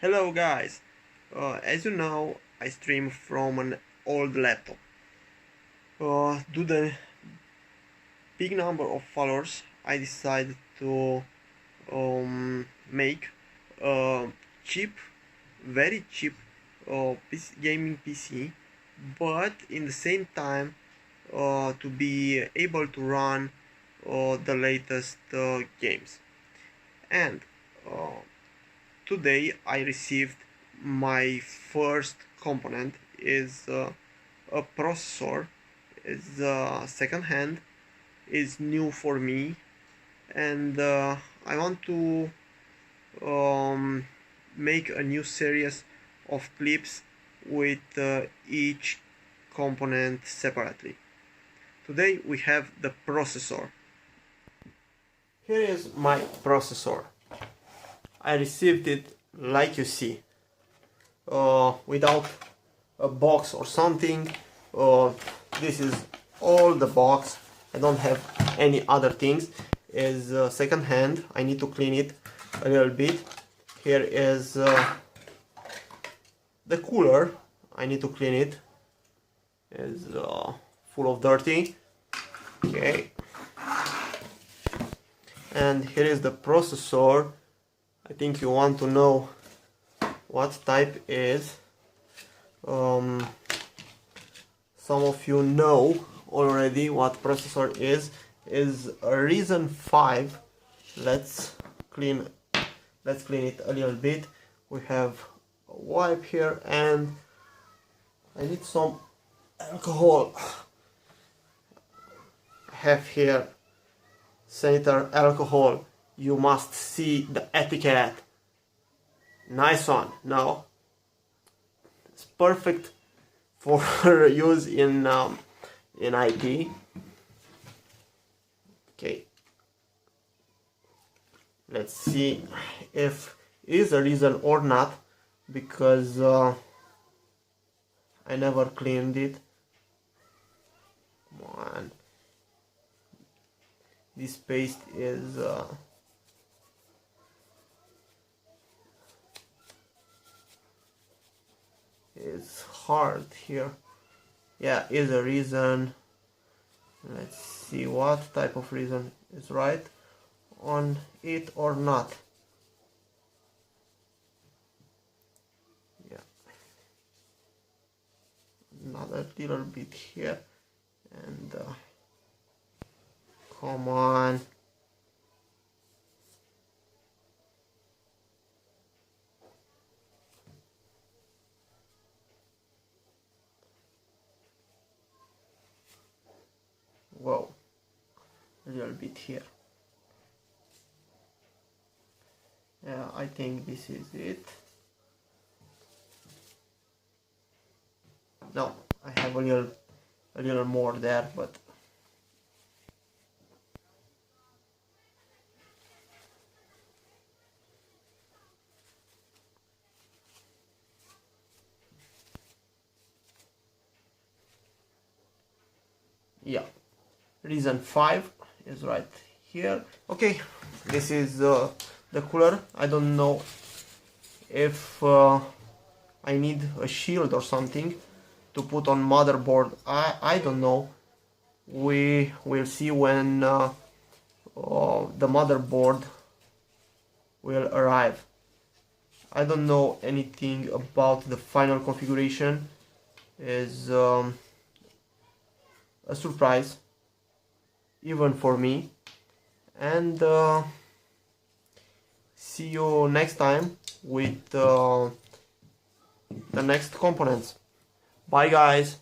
Hello guys, as you know I stream from an old laptop. Due to the big number of followers I decided to make a cheap, very cheap gaming PC, but in the same time to be able to run the latest games. And uh, today I received my first component is a processor. Is second hand, is new for me, and I want to make a new series of clips with each component separately. Today we have the processor. Here is my processor. I received it like you see, without a box or something. This is all the box. I don't have any other things. Is second hand. I need to clean it a little bit. Here is the cooler. I need to clean it. Is full of dirty. Okay. And here is the processor. I think you want to know what type is. Some of you know already what processor is a Ryzen 5. Let's clean it a little bit. We have a wipe here, and I need some alcohol. I have here sanitary alcohol. You must see the etiquette. Nice one. Now it's perfect for use in IT. Okay. Let's see if it is a reason or not, because I never cleaned it. Come on. This paste is hard here. Yeah, is a reason. Let's see what type of reason is right on it or not. Yeah, another little bit here, and come on. Whoa, a little bit here. Yeah, I think this is it. No, I have a little more there, but yeah, Ryzen 5 is right here. Okay, this is the cooler. I don't know if I need a shield or something to put on motherboard. I don't know. We will see when the motherboard will arrive. I don't know anything about the final configuration. Is a surprise even for me, and see you next time with the next components. Bye guys.